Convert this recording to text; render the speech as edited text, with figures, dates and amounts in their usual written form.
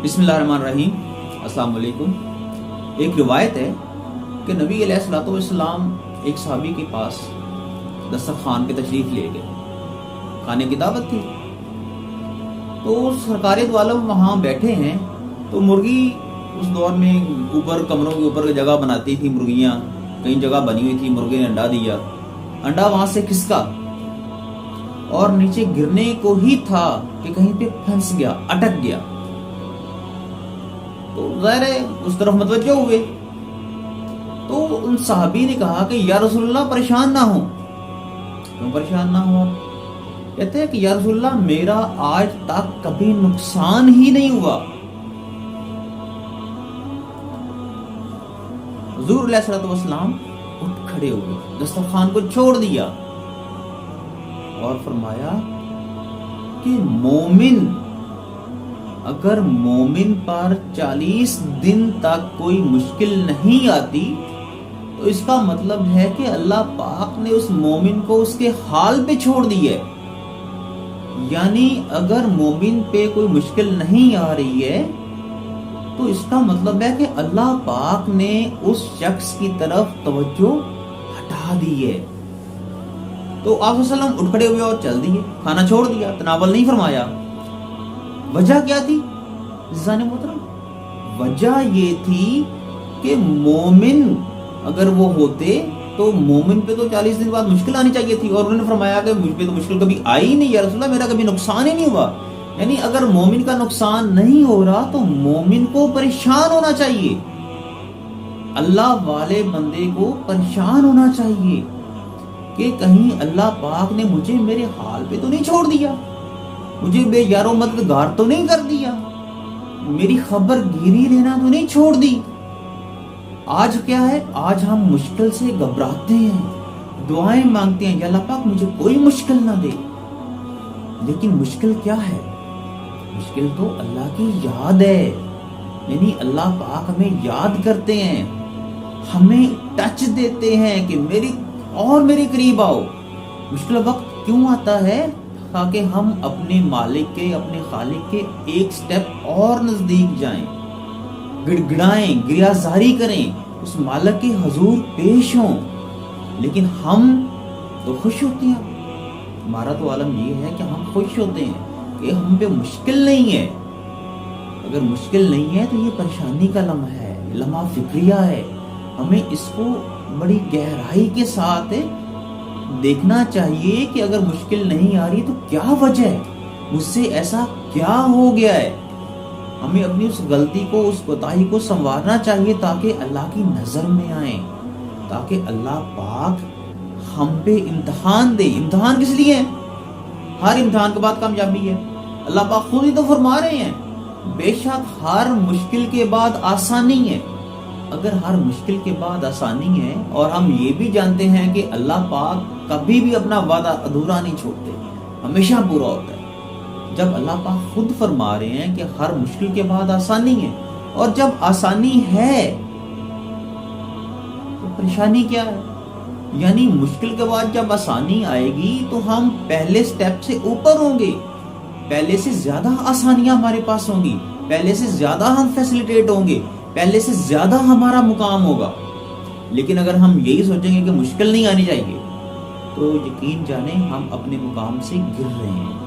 بسم اللہ الرحمن الرحیم. السلام علیکم. ایک روایت ہے کہ نبی علیہ الصلوۃ والسلام ایک صحابی کے پاس دسترخوان پہ تشریف لے گئے. کھانے کی دعوت تھی تو سرکار دو عالم وہاں بیٹھے ہیں. تو مرغی اس دور میں اوپر کمروں کے اوپر جگہ بناتی تھی مرغیاں. کہیں جگہ بنی ہوئی تھی, مرغے نے انڈا دیا, انڈا وہاں سے کھسکا اور نیچے گرنے کو ہی تھا کہ کہیں پہ پھنس گیا, اٹک گیا. تو ظاہر ہے اس طرف متوجہ ہوئے. تو ان صحابی نے کہا کہ یا رسول اللہ پریشان نہ ہو. کیوں پریشان نہ ہو؟ کہتے ہیں کہ یا رسول اللہ میرا آج تک کبھی نقصان ہی نہیں ہوا. حضور علیہ الصلوۃ والسلام اٹھ کھڑے ہوئے, دسترخوان کو چھوڑ دیا اور فرمایا کہ مومن اگر مومن پر 40 دن تک کوئی مشکل نہیں آتی تو اس کا مطلب ہے کہ اللہ پاک نے اس مومن کو اس کے حال پہ چھوڑ دی ہے. یعنی اگر مومن پہ کوئی مشکل نہیں آ رہی ہے تو اس کا مطلب ہے کہ اللہ پاک نے اس شخص کی طرف توجہ ہٹا دی ہے. تو آپ صلی اللہ علیہ وسلم اٹھ کھڑے ہوئے اور چل دیے, کھانا چھوڑ دیا, تناول نہیں فرمایا. وجہ کیا تھی عزیزان محترم؟ وجہ یہ تھی کہ مومن اگر وہ ہوتے تو مومن پہ تو 40 دن بعد مشکل آنی چاہیے تھی, اور انہوں نے فرمایا کہ مجھ پہ تو مشکل کبھی آئی نہیں یا رسول اللہ, میرا کبھی نقصان ہی نہیں ہوا. یعنی اگر مومن کا نقصان نہیں ہو رہا تو مومن کو پریشان ہونا چاہیے, اللہ والے بندے کو پریشان ہونا چاہیے کہ کہیں اللہ پاک نے مجھے میرے حال پہ تو نہیں چھوڑ دیا, مجھے بے یار و مددگار تو نہیں کر دیا, میری خبر گیری لینا تو نہیں چھوڑ دی. آج کیا ہے, آج ہم مشکل سے گھبراتے ہیں, دعائیں مانگتے ہیں یا اللہ پاک مجھے کوئی مشکل نہ دے. لیکن مشکل کیا ہے؟ مشکل تو اللہ کی یاد ہے. یعنی اللہ پاک ہمیں یاد کرتے ہیں, ہمیں ٹچ دیتے ہیں کہ میرے قریب آؤ. مشکل وقت کیوں آتا ہے؟ تاکہ ہم اپنے مالک کے, اپنے خالق کے ایک سٹیپ اور نزدیک جائیں, گڑگڑائیں, گریازاری کریں, اس مالک کے حضور پیش ہوں. لیکن ہم تو خوش ہوتے ہیں. ہمارا تو عالم یہ ہے کہ ہم خوش ہوتے ہیں کہ ہم پہ مشکل نہیں ہے. اگر مشکل نہیں ہے تو یہ پریشانی کا لمحہ ہے, لمحہ فکریہ ہے. ہمیں اس کو بڑی گہرائی کے ساتھ دیکھنا چاہیے کہ اگر مشکل نہیں آ رہی تو کیا وجہ ہے, مجھ سے ایسا کیا ہو گیا ہے. ہمیں اپنی اس غلطی کو, اس کوتاہی کو سنوارنا چاہیے تاکہ اللہ کی نظر میں آئیں, تاکہ اللہ پاک ہم پہ امتحان دے. امتحان کس لیے ہے؟ ہر امتحان کے بعد کامیابی ہے. اللہ پاک خود ہی تو فرما رہے ہیں بے شک ہر مشکل کے بعد آسانی ہے. اگر ہر مشکل کے بعد آسانی ہے, اور ہم یہ بھی جانتے ہیں کہ اللہ پاک کبھی بھی اپنا وعدہ ادھورا نہیں چھوڑتے, ہمیشہ پورا ہوتا ہے. جب اللہ پاک خود فرما رہے ہیں کہ ہر مشکل کے بعد آسانی ہے, اور جب آسانی ہے تو پریشانی کیا ہے؟ یعنی مشکل کے بعد جب آسانی آئے گی تو ہم پہلے سٹیپ سے اوپر ہوں گے, پہلے سے زیادہ آسانیاں ہمارے پاس ہوں گی, پہلے سے زیادہ ہم فیسیلیٹیٹ ہوں گے, پہلے سے زیادہ ہمارا مقام ہوگا. لیکن اگر ہم یہی سوچیں گے کہ مشکل نہیں آنی چاہیے تو یقین جانیں ہم اپنے مقام سے گر رہے ہیں.